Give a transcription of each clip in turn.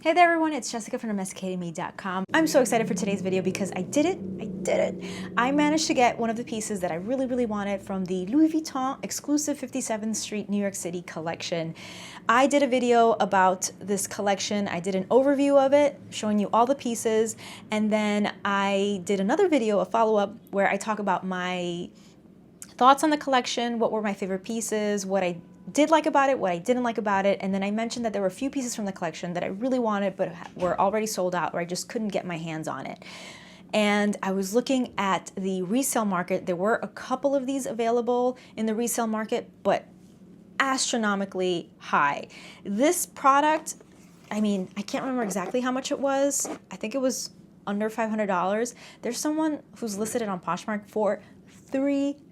Hey there everyone, it's Jessica from domesticatedme.com. I'm so excited for today's video because I did it. I managed to get one of the pieces that I really wanted from the Louis Vuitton exclusive 57th Street New York City collection. I did a video about this collection. I did an overview of it, showing you all the pieces, and then I did another video, a follow-up, where I talk about my thoughts on the collection, what were my favorite pieces, what I did like about it, what I didn't like about it, and then I mentioned that there were a few pieces from the collection that I really wanted but were already sold out or I just couldn't get my hands on it. And I was looking at the resale market. There were a couple of these available in the resale market, but astronomically high. This product, I mean, I can't remember exactly how much it was. I think it was under $500. There's someone who's listed it on Poshmark for $3,000.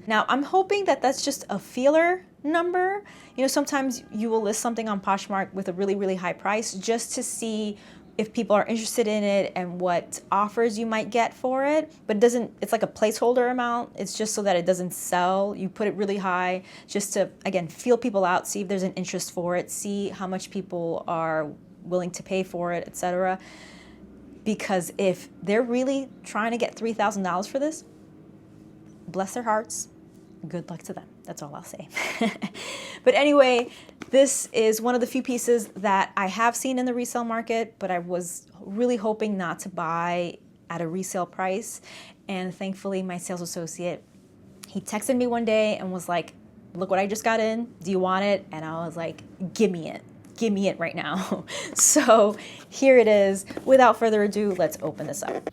Now, I'm hoping that that's just a feeler number. You know, sometimes you will list something on Poshmark with a really high price just to see if people are interested in it and what offers you might get for it, but it doesn't, it's like a placeholder amount. It's just so that it doesn't sell. You put it really high just to, again, feel people out, see if there's an interest for it, see how much people are willing to pay for it, etc. Because if they're really trying to get $3,000 for this, bless their hearts, good luck to them. That's all I'll say. But anyway, this is one of the few pieces that I have seen in the resale market, but I was really hoping not to buy at a resale price. And thankfully, my sales associate, he texted me one day and was like, look what I just got in. Do you want it? And I was like, give me it. Give me it right now. So here it is. Without further ado, let's open this up.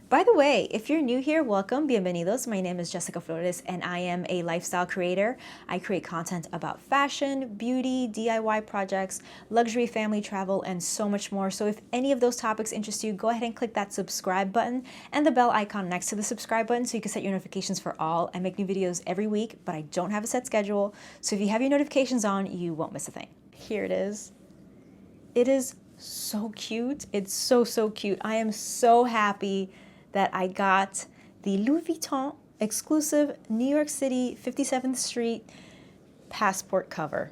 By the way, if you're new here, welcome, bienvenidos. My name is Jessica Flores and I am a lifestyle creator. I create content about fashion, beauty, DIY projects, luxury, family travel, and so much more. So if any of those topics interest you, go ahead and click that subscribe button and the bell icon next to the subscribe button so you can set your notifications for all. I make new videos every week, but I don't have a set schedule. So if you have your notifications on, you won't miss a thing. Here it is. It is so cute. It's so cute. I am so happy that I got the Louis Vuitton exclusive New York City 57th Street Passport cover.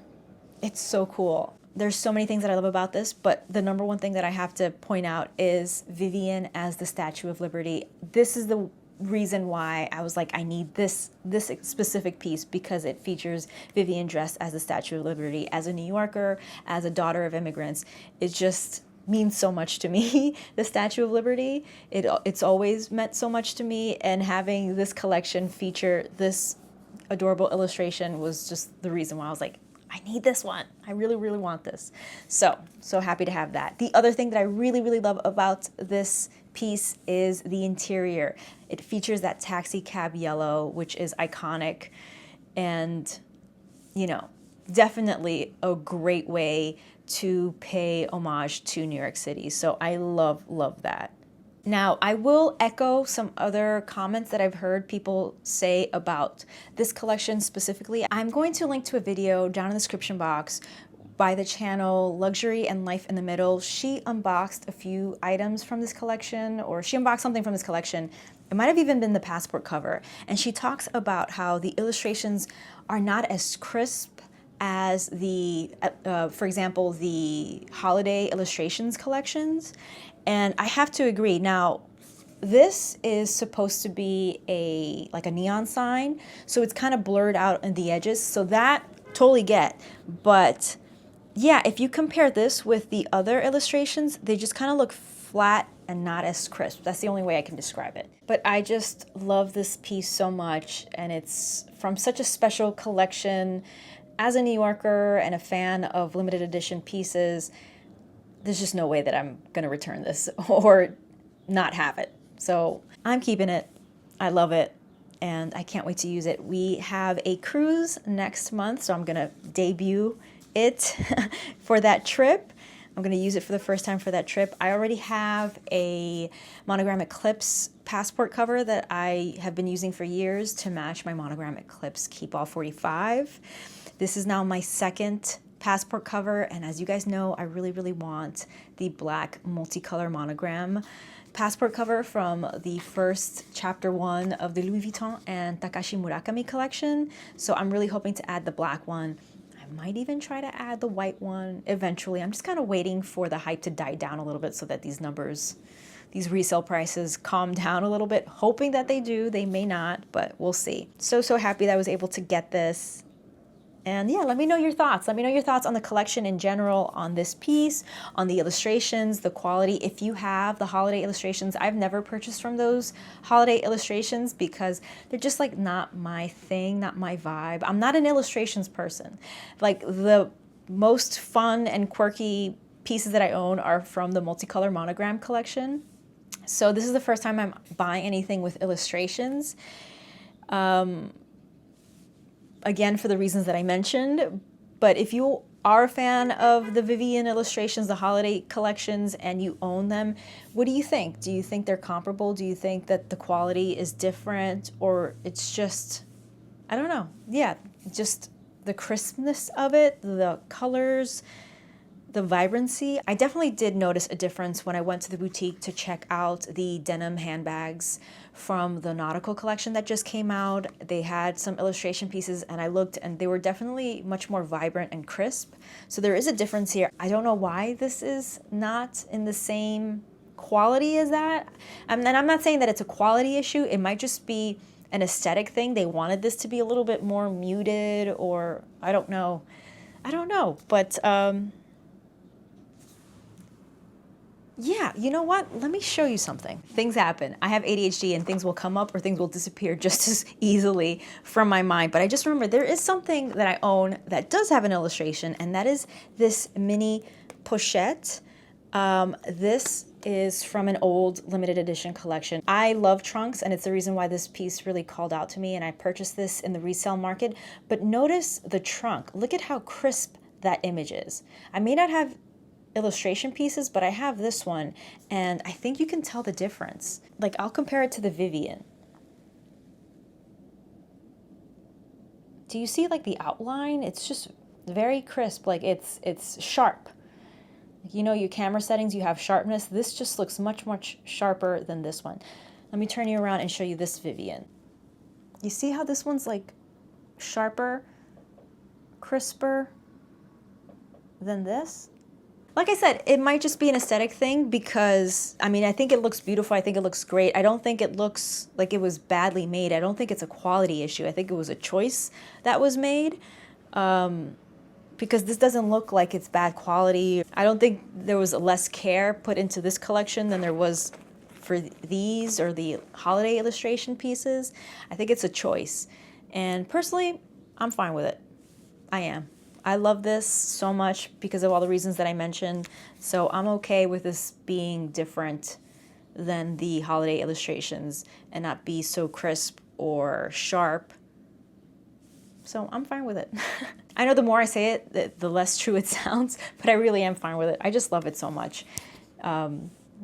It's so cool. There's so many things that I love about this, but the number one thing that I have to point out is Vivienne as the Statue of Liberty. This is the reason why I was like, I need this specific piece, because it features Vivienne dressed as the Statue of Liberty. As a New Yorker, as a daughter of immigrants, it just means so much to me. The Statue of Liberty, it's always meant so much to me, and having this collection feature this adorable illustration was just the reason why I was like, I need this one. I really want this. So happy to have that. The other thing that I really love about this piece is the interior. It features that taxi cab yellow, which is iconic, and you know, definitely a great way to pay homage to New York City. So I love that. Now, I will echo some other comments that I've heard people say about this collection specifically. I'm going to link to a video down in the description box by the channel Luxury and Life in the Middle. She unboxed a few items from this collection, or she unboxed something from this collection. It might have even been the passport cover. And she talks about how the illustrations are not as crisp as the, for example, the holiday illustrations collections. And I have to agree. Now, this is supposed to be like a neon sign, so it's kind of blurred out in the edges. So that totally get. But yeah, if you compare this with the other illustrations, they just kind of look flat and not as crisp. That's the only way I can describe it. But I just love this piece so much, and it's from such a special collection. As a New Yorker and a fan of limited edition pieces, there's just no way that I'm gonna return this or not have it. So I'm keeping it. I love it, and I can't wait to use it. We have a cruise next month, so I'm gonna debut it for that trip. I'm gonna use it for the first time for that trip. I already have a Monogram Eclipse passport cover that I have been using for years to match my Monogram Eclipse Keep All 45. This is now my second passport cover, and as you guys know, I really, really want the black multicolor monogram passport cover from the first chapter 1 of the Louis Vuitton and Takashi Murakami collection. So I'm really hoping to add the black one. I might even try to add the white one eventually. I'm just kind of waiting for the hype to die down a little bit so that these numbers, these resale prices calm down a little bit, hoping that they do. They may not, but we'll see. So happy that I was able to get this. And yeah, let me know your thoughts. Let me know your thoughts on the collection in general, on this piece, on the illustrations, the quality. If you have the holiday illustrations, I've never purchased from those holiday illustrations because they're just like not my thing, not my vibe. I'm not an illustrations person. Like the most fun and quirky pieces that I own are from the multicolor monogram collection. So this is the first time I'm buying anything with illustrations. Again, for the reasons that I mentioned, but if you are a fan of the Vivienne illustrations, the holiday collections, and you own them, what do you think? Do you think they're comparable? Do you think that the quality is different, or it's just, I don't know. Yeah, just the crispness of it, the colors, the vibrancy. I definitely did notice a difference when I went to the boutique to check out the denim handbags from the nautical collection that just came out. They had some illustration pieces and I looked and they were definitely much more vibrant and crisp. So there is a difference here. I don't know why this is not in the same quality as that. And I'm not saying that it's a quality issue. It might just be an aesthetic thing. They wanted this to be a little bit more muted, or I don't know. But yeah, you know what? Let me show you something. Things happen. I have ADHD and things will come up or things will disappear just as easily from my mind. But I just remember there is something that I own that does have an illustration, and that is this mini pochette. This is from an old limited edition collection. I love trunks, and it's the reason why this piece really called out to me, and I purchased this in the resale market. But notice the trunk. Look at how crisp that image is. I may not have illustration pieces, but I have this one, and I think you can tell the difference. Like, I'll compare it to the Vivienne. Do you see like the outline? It's just very crisp. Like it's sharp. You know, your camera settings, you have sharpness. This just looks much sharper than this one. Let me turn you around and show you this Vivienne. You see how this one's like sharper, crisper than this? Like I said, it might just be an aesthetic thing because, I mean, I think it looks beautiful. I think it looks great. I don't think it looks like it was badly made. I don't think it's a quality issue. I think it was a choice that was made because this doesn't look like it's bad quality. I don't think there was less care put into this collection than there was for these or the holiday illustration pieces. I think it's a choice. And personally, I'm fine with it. I am. I love this so much because of all the reasons that I mentioned. So I'm okay with this being different than the holiday illustrations and not be so crisp or sharp. So I'm fine with it. I know the more I say it, the less true it sounds, but I really am fine with it. I just love it so much.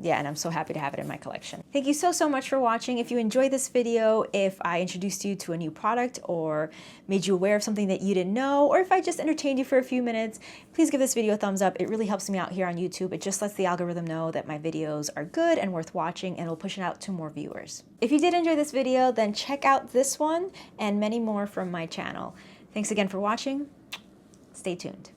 Yeah, and I'm so happy to have it in my collection. Thank you so much for watching. If you enjoyed this video, if I introduced you to a new product or made you aware of something that you didn't know, or if I just entertained you for a few minutes, please give this video a thumbs up. It really helps me out here on YouTube. It just lets the algorithm know that my videos are good and worth watching, and it'll push it out to more viewers. If you did enjoy this video, then check out this one and many more from my channel. Thanks again for watching. Stay tuned.